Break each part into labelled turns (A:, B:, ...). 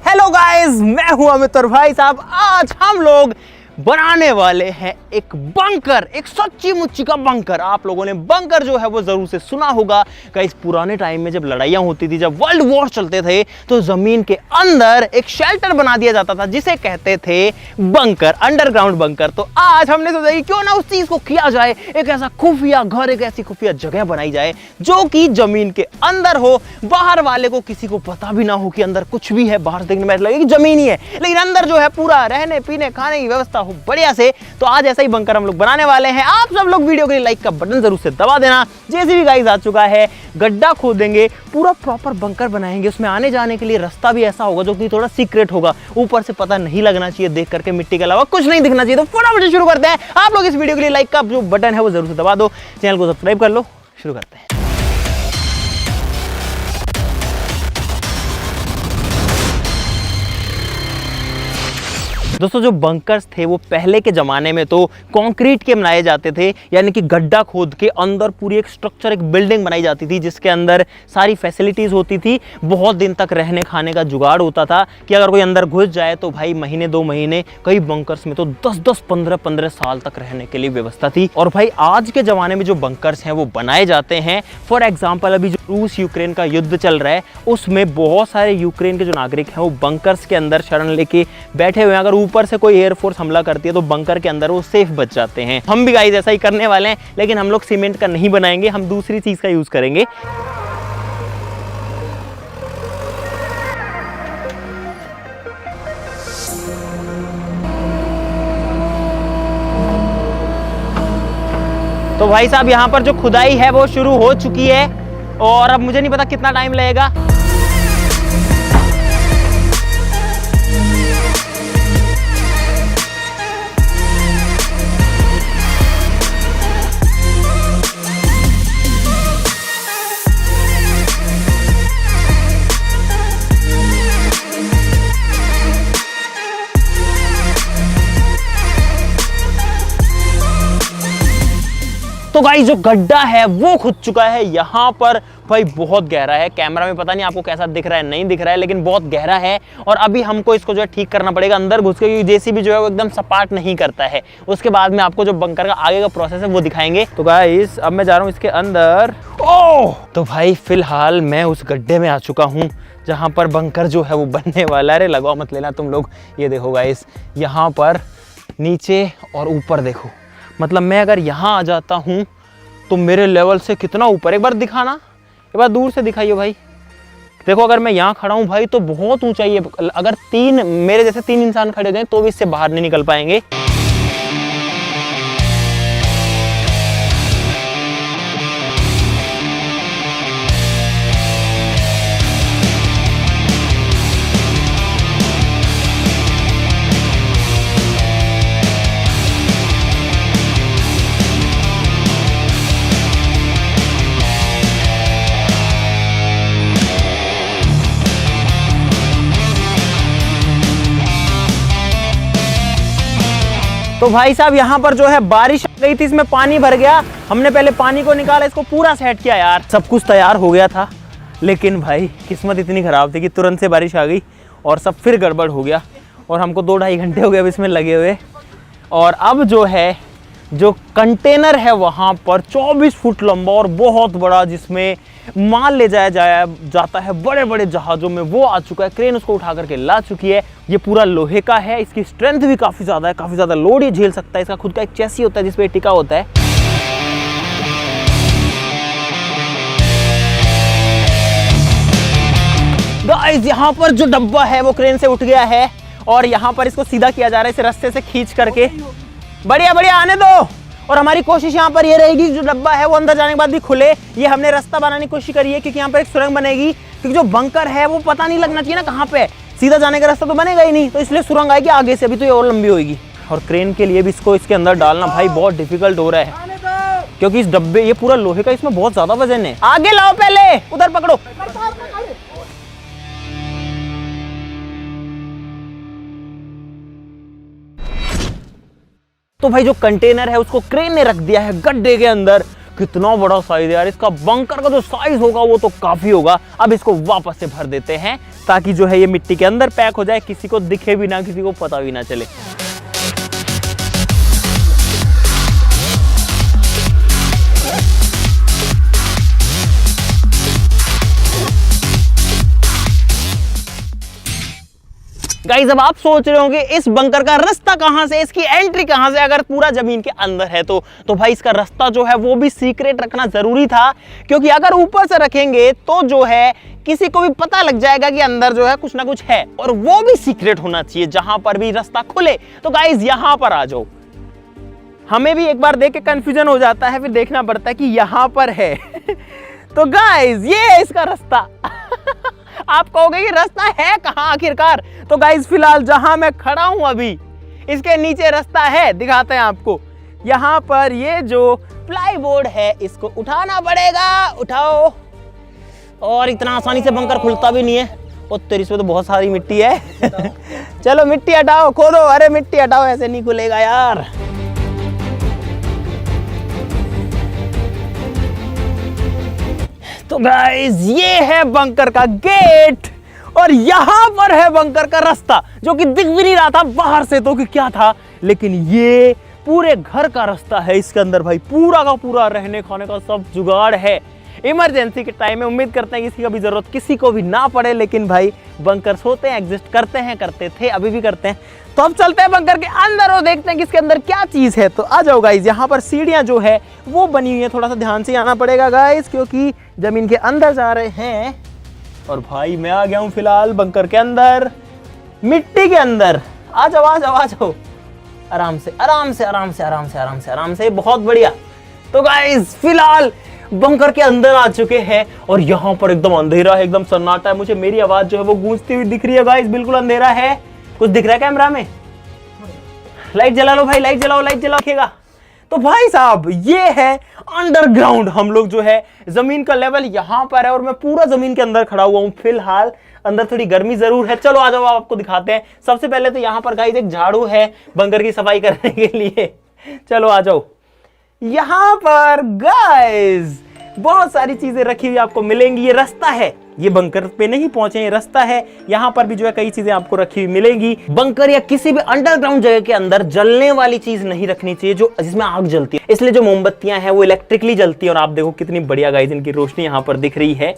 A: Hello guys, मैं हूं अमित और भाई साहब आज हम लोग बनाने वाले हैं एक बंकर, एक सच्ची मुच्ची का बंकर। आप लोगों ने बंकर जो है वो जरूर से सुना होगा। गाइस पुराने टाइम में जब लड़ाइयां होती थी, जब वर्ल्ड वॉर चलते थे, तो जमीन के अंदर एक शेल्टर बना दिया जाता था जिसे कहते थे बंकर, अंडरग्राउंड बंकर। तो आज हमने सोचा कि क्यों ना उस चीज को किया जाए, एक ऐसा खुफिया घर, एक ऐसी खुफिया जगह बनाई जाए जो कि जमीन के अंदर हो, बाहर वाले को किसी को पता भी ना हो कि अंदर कुछ भी है। बाहर देखने में लगे कि जमीन ही है, लेकिन अंदर जो है पूरा रहने पीने खाने की व्यवस्था बढ़िया से। तो आज ऐसा ही बंकर हम लोग बनाने वाले हैं। आप सब लोग वीडियो के लिए लाइक का बटन जरूर से दबा देना। जैसे भी गाइस आ चुका है, गड्ढा खोदेंगे, पूरा प्रॉपर बंकर बनाएंगे। उसमें आने जाने के लिए रास्ता भी ऐसा होगा जो कि थोड़ा सीक्रेट होगा, ऊपर से पता नहीं लगना चाहिए, देख करके मिट्टी के अलावा कुछ नहीं दिखना चाहिए। तो फटाफट शुरू करते हैं। आप लोग इस वीडियो के लिए लाइक का जो बटन है वो जरूर से दबा दो, चैनल को सब्सक्राइब कर लो। शुरू करते हैं। दोस्तों जो बंकर्स थे वो पहले के ज़माने में तो कंक्रीट के बनाए जाते थे, यानी कि गड्ढा खोद के अंदर पूरी एक स्ट्रक्चर, एक बिल्डिंग बनाई जाती थी जिसके अंदर सारी फैसिलिटीज़ होती थी। बहुत दिन तक रहने खाने का जुगाड़ होता था कि अगर कोई अंदर घुस जाए तो भाई महीने 2 महीने, कई बंकर्स में तो 10-10, 15-15 साल तक रहने के लिए व्यवस्था थी। और भाई आज के ज़माने में जो बंकर्स हैं वो बनाए जाते हैं, फॉर एग्जाम्पल अभी जो रूस यूक्रेन का युद्ध चल रहा है उसमें बहुत सारे यूक्रेन के जो नागरिक हैं वो बंकर्स के अंदर शरण लेके बैठे हुए हैं। अगर ऊपर से कोई एयरफोर्स हमला करती है तो बंकर के अंदर वो सेफ बच जाते हैं। हम भी गाइस ऐसा ही करने वाले हैं, लेकिन हम लोग सीमेंट का नहीं बनाएंगे, हम दूसरी चीज का यूज करेंगे। तो भाई साहब यहाँ पर जो खुदाई है वो शुरू हो चुकी है और अब मुझे नहीं पता कितना टाइम लगेगा। तो गाइस जो गड्ढा है वो खुद चुका है यहाँ पर। भाई बहुत गहरा है, कैमरा में पता नहीं आपको कैसा दिख रहा है, नहीं दिख रहा है, लेकिन बहुत गहरा है। और अभी हमको इसको जो है ठीक करना पड़ेगा अंदर घुस के, क्योंकि जेसीबी जो है वो एकदम सपाट नहीं करता है। उसके बाद में आपको जो बंकर का आगे का प्रोसेस है वो दिखाएंगे। तो गाइस अब मैं जा रहा हूँ इसके अंदर। ओह तो भाई फिलहाल मैं उस गड्ढे में आ चुका हूँ जहाँ पर बंकर जो है वो बनने वाला है। अरे लगाओ मत लेना तुम लोग। ये देखो गाइस, यहाँ पर नीचे और ऊपर देखो, मतलब मैं अगर यहाँ आ जाता हूँ तो मेरे लेवल से कितना ऊपर, एक बार दिखाना, एक बार दूर से दिखाइए भाई। देखो अगर मैं यहाँ खड़ा हूँ भाई तो बहुत ऊंचाई है। अगर मेरे जैसे 3 इंसान खड़े हैं तो भी इससे बाहर नहीं निकल पाएंगे। तो भाई साहब यहाँ पर जो है बारिश आ गई थी, इसमें पानी भर गया। हमने पहले पानी को निकाला, इसको पूरा सेट किया यार। सब कुछ तैयार हो गया था, लेकिन भाई किस्मत इतनी खराब थी कि तुरंत से बारिश आ गई और सब फिर गड़बड़ हो गया। और हमको 2-2.5 घंटे हो गए अब इसमें लगे हुए। और अब जो है जो कंटेनर है वहाँ पर 24 फुट लंबा और बहुत बड़ा, जिसमें माल ले जाया जाता है बड़े बड़े जहाज़ों में, वो आ चुका है। क्रेन उसको उठा करके ला चुकी है। ये पूरा लोहे का है, इसकी स्ट्रेंथ भी काफ़ी ज़्यादा है, काफ़ी ज़्यादा लोड ये झेल सकता है। इसका खुद का एक चेसी होता है जिसपे टिका होता है। गाइस यहाँ पर जो डब्बा है वो क्रेन से उठ गया है और यहाँ पर इसको सीधा किया जा रहा है, इसे रस्ते से खींच करके। बढ़िया बढ़िया आने दो। और हमारी कोशिश यहाँ पर ये रहेगी जो डब्बा है वो अंदर जाने के बाद भी खुले। ये हमने रास्ता बनाने की कोशिश करी है क्योंकि यहाँ पर एक सुरंग बनेगी, क्योंकि जो बंकर है वो पता नहीं लगना चाहिए ना कहाँ पे, सीधा जाने का रास्ता तो बनेगा ही नहीं, तो इसलिए सुरंग आएगी आगे से, अभी तो ये और लंबी होगी। और क्रेन के लिए भी इसको इसके अंदर डालना भाई बहुत डिफिकल्ट हो रहा है, क्योंकि इस डब्बे, ये पूरा लोहे का, इसमें बहुत ज्यादा वजन है। आगे लाओ, पहले उधर पकड़ो। तो भाई जो कंटेनर है उसको क्रेन ने रख दिया है गड्ढे के अंदर। कितना बड़ा साइज है यार इसका। बंकर का जो साइज होगा वो तो काफी होगा। अब इसको वापस से भर देते हैं ताकि जो है ये मिट्टी के अंदर पैक हो जाए, किसी को दिखे भी ना, किसी को पता भी ना चले। गाइस अब आप सोच रहे होंगे इस बंकर का रास्ता कहां से, इसकी एंट्री कहां से, अगर पूरा जमीन के अंदर है तो भाई इसका रास्ता जो है वो भी सीक्रेट रखना जरूरी था, क्योंकि अगर ऊपर से रखेंगे तो जो है किसी को भी पता लग जाएगा कि अंदर जो है कुछ ना कुछ है, और वो भी सीक्रेट होना चाहिए जहां पर भी रास्ता खुले। तो गाइस यहां पर आ जाओ। हमें भी एक बार देख के कंफ्यूजन हो जाता है, फिर देखना पड़ता है कि यहां पर है तो गाइस ये है इसका रास्ता आप कहोगे कि रास्ता है कहां आखिरकार, तो गाइस फिलहाल जहां मैं खड़ा हूं अभी इसके नीचे रास्ता है, दिखाते हैं आपको। यहां पर ये जो प्लाईवुड है इसको उठाना पड़ेगा, उठाओ, और इतना आसानी से बंकर खुलता भी नहीं है। और तेरी इसमें तो बहुत सारी मिट्टी है चलो मिट्टी हटाओ, खोदो, अरे मिट्टी हटाओ, ऐसे नहीं खुलेगा यार। तो गाइस ये है बंकर का गेट, और यहां पर है बंकर का रास्ता, जो कि दिख भी नहीं रहा था बाहर से तो कि क्या था, लेकिन ये पूरे घर का रास्ता है। इसके अंदर भाई पूरा का पूरा रहने खाने का सब जुगाड़ है। इमरजेंसी के टाइम में उम्मीद करते हैं किसी का भी जरूरत किसी को भी ना पड़े, लेकिन भाई बंकर्स होते हैं, एग्जिस्ट करते हैं, करते थे, अभी भी करते हैं। तो अब चलते हैं बंकर के अंदर और देखते हैं कि इसके अंदर क्या चीज है। तो आ जाओ गाइस, यहाँ पर सीढ़ियां जो है वो बनी हुई है, थोड़ा सा ध्यान से आना पड़ेगा गाइस, क्योंकि जमीन के अंदर जा रहे हैं। और भाई मैं आ गया हूँ फिलहाल बंकर के अंदर, मिट्टी के अंदर। आ जाओ आ जाओ आ जाओ, आराम से आराम से आराम से आराम से आराम से आराम से, बहुत बढ़िया। तो गाइस फिलहाल बंकर के अंदर आ चुके हैं, और यहाँ पर एकदम अंधेरा है, एकदम सन्नाटा है। मुझे मेरी आवाज जो है वो गूंजती हुई दिख रही है गाइस, बिल्कुल अंधेरा है। कुछ दिख रहा है कैमरा में? लाइट जला लो भाई, लाइट जलाओ, लाइट जलाओ। तो भाई साहब ये है अंडरग्राउंड। हम लोग जो है जमीन का लेवल यहाँ पर है, और मैं पूरा जमीन के अंदर खड़ा हुआ हूँ फिलहाल। अंदर थोड़ी गर्मी जरूर है, चलो आ जाओ आपको दिखाते हैं। सबसे पहले तो यहाँ पर गाइस एक झाड़ू है बंकर की सफाई करने के लिए, चलो आ जाओ। यहाँ पर गाइस बहुत सारी चीजें रखी हुई आपको मिलेंगी। ये रास्ता है, ये बंकर पे नहीं पहुंचे, ये रास्ता है। यहाँ पर भी जो है कई चीजें आपको रखी हुई मिलेंगी। बंकर या किसी भी अंडरग्राउंड जगह के अंदर जलने वाली चीज नहीं रखनी चाहिए जो जिसमें आग जलती है, इसलिए जो मोमबत्तियां हैं वो इलेक्ट्रिकली जलती है। और आप देखो कितनी बढ़िया गाइस इनकी रोशनी यहाँ पर दिख रही है।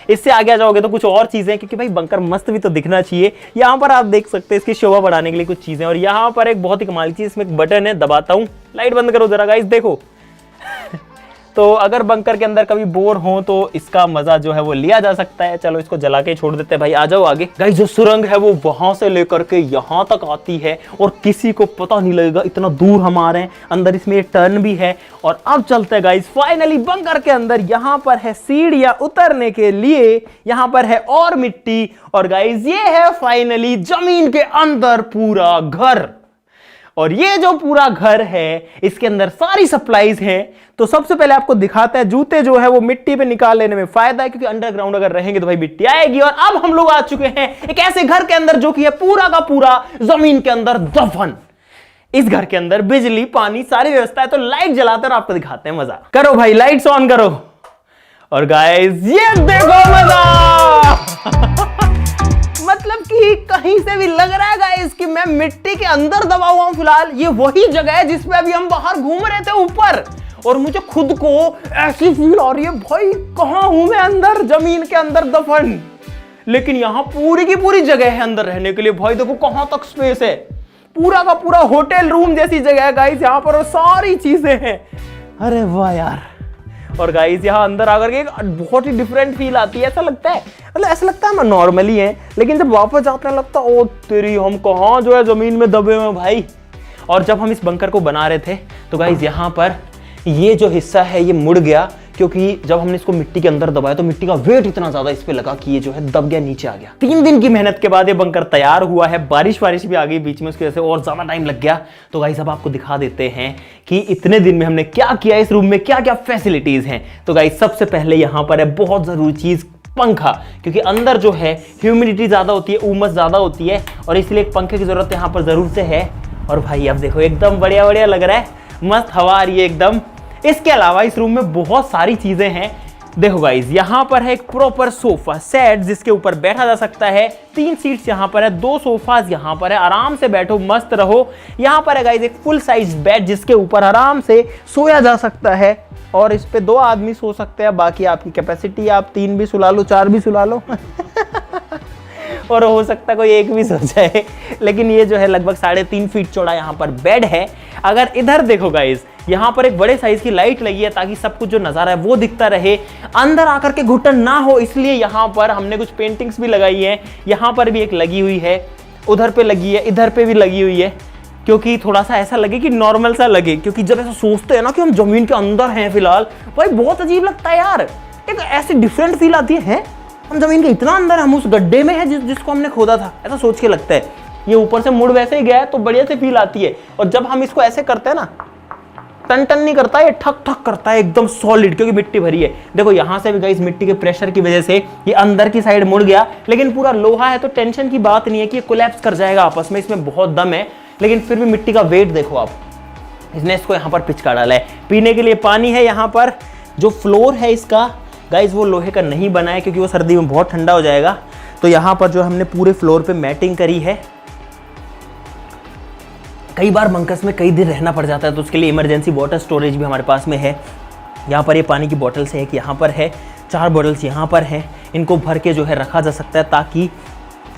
A: इससे आगे जाओगे तो कुछ और चीजें, क्योंकि भाई बंकर मस्त भी तो दिखना चाहिए। यहाँ पर आप देख सकते हैं इसकी शोभा बढ़ाने के लिए कुछ चीजें। और यहाँ पर एक बहुत ही कमाल चीज, इसमें एक बटन है, दबाता हूँ, लाइट बंद करो जरा गाइस, देखो तो अगर बंकर के अंदर कभी बोर हो तो इसका मजा जो है वो लिया जा सकता है। चलो इसको जला के छोड़ देते हैं भाई, आ जाओ आगे। गाइस जो सुरंग है वो वहां से लेकर के यहाँ तक आती है, और किसी को पता नहीं लगेगा, इतना दूर हम आ रहे हैं। अंदर इसमें टर्न भी है। और अब चलते हैं गाइस फाइनली बंकर के अंदर। यहाँ पर है सीढ़ियां उतरने के लिए, यहाँ पर है और मिट्टी, और गाइस ये है फाइनली जमीन के अंदर पूरा घर। और ये जो पूरा घर है इसके अंदर सारी सप्लाईज हैं। तो सबसे पहले आपको दिखाता है, जूते जो है वो मिट्टी पे निकाल लेने में फायदा है, क्योंकि अंडरग्राउंड अगर रहेंगे तो भाई मिट्टी आएगी। और अब हम लोग आ चुके हैं एक ऐसे घर के अंदर जो कि है पूरा का पूरा जमीन के अंदर दफन। इस घर के अंदर बिजली पानी सारी व्यवस्था है। तो लाइट जलाते और आपको दिखाते हैं मजा। करो भाई लाइट्स ऑन करो, और गाइस ये देखो मजा मतलब कि कहीं से भी लग रहा है गाइस कि मैं मिट्टी के अंदर दबा हुआ हूं। फिलहाल ये वही जगह है जिसपे अभी हम बाहर घूम रहे थे ऊपर, और मुझे खुद को ऐसी फील आ रही है भाई कहां हूं मैं, अंदर जमीन के अंदर दफन। लेकिन यहां पूरी की पूरी जगह है अंदर रहने के लिए। भाई देखो कहां तक स्पेस है, पूरा का पूरा होटल रूम जैसी जगह है गाइस यहाँ पर, और सारी चीजें हैं। अरे वाह यार। और गाइस यहाँ अंदर आकर के बहुत ही डिफरेंट फील आती है। ऐसा लगता है, मतलब ऐसा लगता है हम नॉर्मली हैं, लेकिन जब वापस जाते हैं लगता है ओ तेरी हम कहाँ जो है जमीन में दबे हुए भाई। और जब हम इस बंकर को बना रहे थे तो गाइस यहाँ पर ये जो हिस्सा है ये मुड़ गया, क्योंकि जब हमने इसको मिट्टी के अंदर दबाया तो मिट्टी का वेट इतना ज्यादा इस पे लगा कि ये जो है दब गया, नीचे आ गया। 3 दिन की मेहनत के बाद ये बंकर तैयार हुआ है। बारिश भी आ गई बीच में, उसकी वजह से और ज्यादा टाइम लग गया। तो गाइस अब आपको दिखा देते हैं कि इतने दिन में हमने क्या किया, इस रूम में क्या क्या फैसिलिटीज हैं। तो गाइस सबसे पहले यहाँ पर है बहुत जरूरी चीज, पंखा, क्योंकि अंदर जो है ह्यूमिडिटी ज्यादा होती है, उमस ज्यादा होती है, और इसलिए एक पंखे की जरूरत यहाँ पर जरूर से है। और भाई अब देखो एकदम बढ़िया लग रहा है, मस्त हवा आ रही है एकदम। इसके अलावा इस रूम में बहुत सारी चीजें हैं देखो गाइस, यहाँ पर है एक प्रॉपर सोफा सेट जिसके ऊपर बैठा जा सकता है। 3 सीट्स यहाँ पर है, 2 सोफाज यहाँ पर है, आराम से बैठो मस्त रहो। यहाँ पर है गाइस एक फुल साइज बेड जिसके ऊपर आराम से सोया जा सकता है और इस पे 2 आदमी सो सकते हैं। बाकी आपकी कैपेसिटी, आप 3 भी सुला लो, 4 भी सुला लो और हो सकता है कोई एक भी सो जाए। लेकिन ये जो है लगभग 3.5 फीट चौड़ा यहाँ पर बेड है। अगर इधर देखो गाइस, यहाँ पर एक बड़े साइज की लाइट लगी है ताकि सब कुछ जो नजारा है वो दिखता रहे, अंदर आकर के घुटन ना हो, इसलिए यहाँ पर हमने कुछ पेंटिंग्स भी लगाई है। यहाँ पर भी एक लगी हुई है, उधर पे लगी है, इधर पे भी लगी हुई है, क्योंकि थोड़ा सा ऐसा लगे कि नॉर्मल सा लगे। क्योंकि जब ऐसा सोचते हैं ना कि हम जमीन के अंदर हैं फिलहाल, भाई बहुत अजीब लगता है यार। एक ऐसी डिफरेंट फील आती है, हम जमीन के इतना अंदर, हम उस गड्ढे में हैं जिसको हमने खोदा था, ऐसा सोच के लगता है। ये ऊपर से मुड़ वैसे ही गया है तो बढ़िया से फील आती है। और जब हम इसको ऐसे करते हैं ना, टन टन नहीं करता, ये ठक ठक करता है एकदम सॉलिड, क्योंकि मिट्टी भरी है। देखो यहाँ से भी गाइस मिट्टी के प्रेशर की वजह से ये अंदर की साइड मुड़ गया, लेकिन पूरा लोहा है तो टेंशन की बात नहीं है कि ये कोलैप्स कर जाएगा आपस में, इसमें बहुत दम है। लेकिन फिर भी मिट्टी का वेट देखो आप, इसने इसको यहाँ पर पिचका डाला है। पीने के लिए पानी है यहाँ पर। जो फ्लोर है इसका गाइस वो लोहे का नहीं बना है क्योंकि वो सर्दी में बहुत ठंडा हो जाएगा। तो यहाँ पर जो हमने पूरे फ्लोर पे मैटिंग करी है। कई बार बंकर्स में कई दिन रहना पड़ जाता है तो उसके लिए इमरजेंसी वाटर स्टोरेज भी हमारे पास में है। यहाँ पर ये पानी की बॉटल्स है, एक यहाँ पर है, 4 बॉटल्स यहाँ पर हैं। इनको भर के जो है रखा जा सकता है ताकि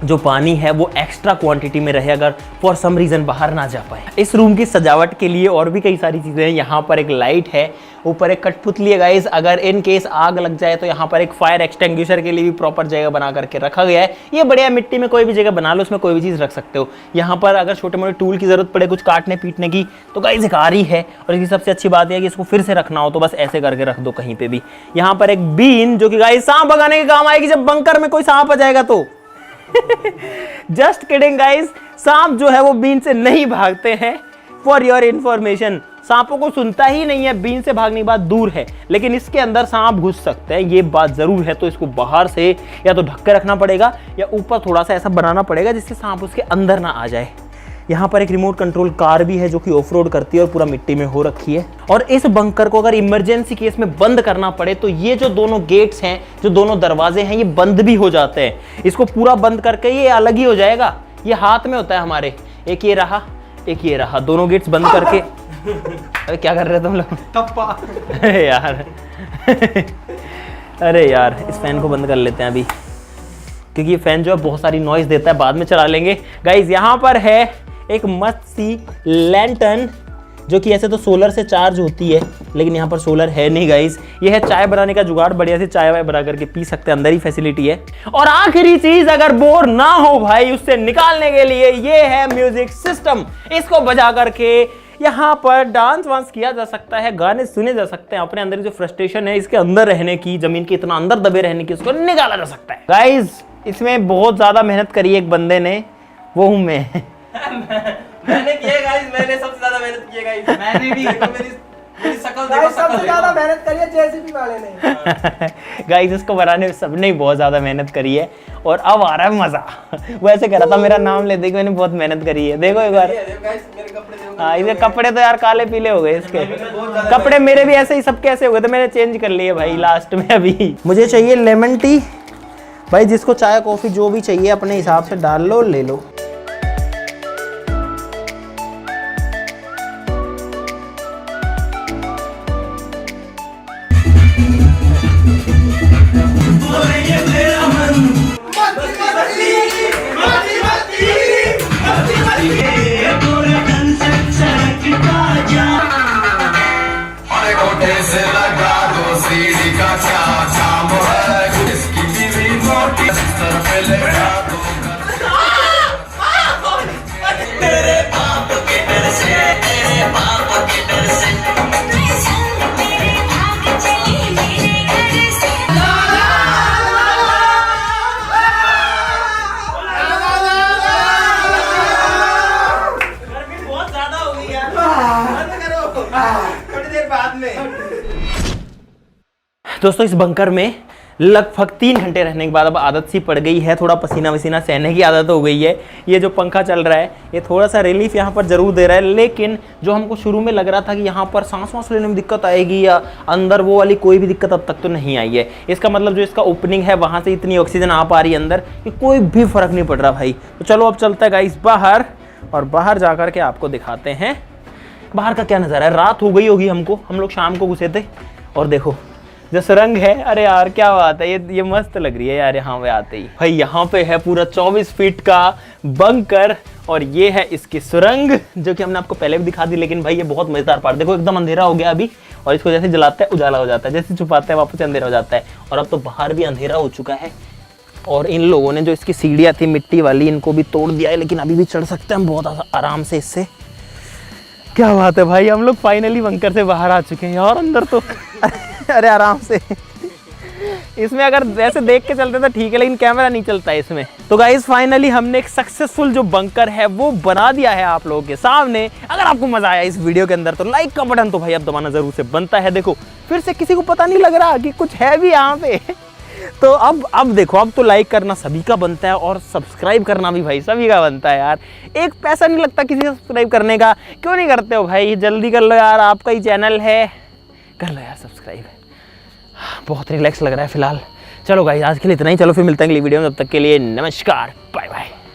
A: जो पानी है वो एक्स्ट्रा क्वांटिटी में रहे, अगर फॉर सम रीज़न बाहर ना जा पाए। इस रूम की सजावट के लिए और भी कई सारी चीज़ें हैं। यहाँ पर एक लाइट है, ऊपर एक कठपुतली है गाइस, अगर इन केस आग लग जाए तो यहाँ पर एक फायर एक्सटिंग्विशर के लिए भी प्रॉपर जगह बना करके रखा गया है। ये बढ़िया, मिट्टी में कोई भी जगह बना लो, उसमें कोई भी चीज़ रख सकते हो। यहाँ पर अगर छोटे मोटे टूल की जरूरत पड़े कुछ काटने पीटने की तो गाइस एक आरी है। और इसकी सबसे अच्छी बात है कि इसको फिर से रखना हो तो बस ऐसे करके रख दो कहीं पे भी। यहाँ पर एक बीन जो कि गाइस सांप भगाने के काम आएगी जब बंकर में कोई सांप आ जाएगा तो। जस्ट किडिंग गाइस, सांप जो है वो बीन से नहीं भागते हैं, फॉर योर इंफॉर्मेशन। सांपों को सुनता ही नहीं है, बीन से भागने की बात दूर है, लेकिन इसके अंदर सांप घुस सकते हैं, ये बात जरूर है। तो इसको बाहर से या तो ढक के रखना पड़ेगा या ऊपर थोड़ा सा ऐसा बनाना पड़ेगा जिससे सांप उसके अंदर ना आ जाए। यहाँ पर एक रिमोट कंट्रोल कार भी है जो कि ऑफ रोड करती है और पूरा मिट्टी में हो रखी है। और इस बंकर को अगर इमरजेंसी केस में बंद करना पड़े तो ये जो दोनों गेट्स हैं, जो दोनों दरवाजे हैं, ये बंद भी हो जाते हैं। इसको पूरा बंद करके ये अलग ही हो जाएगा। ये हाथ में होता है हमारे, एक ये रहा, एक ये रहा, दोनों गेट्स बंद करके। अरे क्या कर रहे हो तुम लोग? टप्पा। अरे यार अरे यार, इस फैन को बंद कर लेते हैं अभी, क्योंकि ये फैन जो है बहुत सारी नॉइज देता है, बाद में चला लेंगे। गाइज यहाँ पर है एक मस्त सी लैंटर्न जो कि ऐसे तो सोलर से चार्ज होती है, लेकिन यहाँ पर सोलर है नहीं गाइस। ये है चाय बनाने का जुगाड़, बढ़िया से चाय वाय बना करके पी सकते हैं, अंदर ही फैसिलिटी है। और आखिरी चीज, अगर बोर ना हो भाई उससे निकालने के लिए, ये है म्यूजिक सिस्टम। इसको बजा करके यहाँ पर डांस वांस किया जा सकता है, गाने सुने जा सकते हैं, अपने अंदर जो फ्रस्ट्रेशन है इसके अंदर रहने की, जमीन के इतना अंदर दबे रहने की, उसको निकाला जा सकता है। गाइज इसमें बहुत ज्यादा मेहनत करी है एक बंदे ने, वो हूं मैं।
B: मैंने किया गाइस, मैंने सबसे ज्यादा मेहनत की है गाइस। मैंने भी देखो मेरी शक्ल देखो,
C: सबसे ज्यादा मेहनत करी है जेसीबी वाले ने।
A: गाइस इसको बनाने में सबने बहुत ज्यादा मेहनत करी है और अब आ रहा है मजा। वो ऐसे कह रहा था मेरा नाम ले दे कि मैंने बहुत मेहनत करी है। देखो एक बार, हाँ इसके कपड़े तो यार काले पीले हो गए इसके कपड़े, मेरे भी ऐसे ही सबके ऐसे हो गए थे, मैंने चेंज कर लिए भाई लास्ट में। अभी मुझे चाहिए लेमन टी भाई, जिसको चाय कॉफी जो भी चाहिए अपने हिसाब से डाल लो, ले लो। दोस्तों इस बंकर में लगभग 3 घंटे रहने के बाद अब आदत सी पड़ गई है, थोड़ा पसीना वसीना सहने की आदत हो गई है। ये जो पंखा चल रहा है ये थोड़ा सा रिलीफ यहाँ पर ज़रूर दे रहा है, लेकिन जो हमको शुरू में लग रहा था कि यहाँ पर सांस वांस लेने में दिक्कत आएगी या अंदर, वो वाली कोई भी दिक्कत अब तक तो नहीं आई है। इसका मतलब जो इसका ओपनिंग है वहाँ से इतनी ऑक्सीजन आ पा रही है अंदर कि कोई भी फ़र्क नहीं पड़ रहा भाई। तो चलो अब चलता है गाइस बाहर, और बाहर जा कर के आपको दिखाते हैं बाहर का क्या नज़ारा है। रात हो गई होगी हमको, हम लोग शाम को घुसे थे, और देखो जो सुरंग है, अरे यार क्या बात है, ये मस्त लग रही है यार यहाँ पे आते ही। भाई यहाँ पे है पूरा 24 फीट का बंकर, और ये है इसकी सुरंग जो कि हमने आपको पहले भी दिखा दी। लेकिन भाई ये बहुत मजेदार पार्ट, देखो एकदम अंधेरा हो गया अभी, और इसको जैसे जलाते हैं उजाला हो जाता है, जैसे छुपाते हैं वापस अंधेरा हो जाता है। और अब तो बाहर भी अंधेरा हो चुका है, और इन लोगों ने जो इसकी सीढ़ियाँ थी मिट्टी वाली, इनको भी तोड़ दिया है, लेकिन अभी भी चढ़ सकते हैं हम बहुत आराम से इससे। क्या बात है भाई, हम लोग फाइनली बंकर से बाहर आ चुके हैं यार। अंदर तो अरे आराम से, इसमें अगर वैसे देख के चलते तो ठीक है, लेकिन कैमरा नहीं चलता है इसमें। तो गाइस फाइनली हमने एक सक्सेसफुल जो बंकर है वो बना दिया है आप लोगों के सामने। अगर आपको मजा आया इस वीडियो के अंदर तो लाइक का बटन तो भाई अब दबाना जरूर से बनता है। देखो फिर से किसी को पता नहीं लग रहा कि कुछ है भी यहाँ पे तो अब देखो, अब तो लाइक करना सभी का बनता है, और सब्सक्राइब करना भी भाई सभी का बनता है यार। एक पैसा नहीं लगता किसी से सब्सक्राइब करने का, क्यों नहीं करते हो भाई, जल्दी कर लो यार, आपका ही चैनल है, कर लो यार सब्सक्राइब। बहुत रिलैक्स लग रहा है फिलहाल। चलो गाइस आज के लिए इतना ही, चलो फिर मिलते हैं अगली वीडियो में, तब तक के लिए नमस्कार, बाय बाय।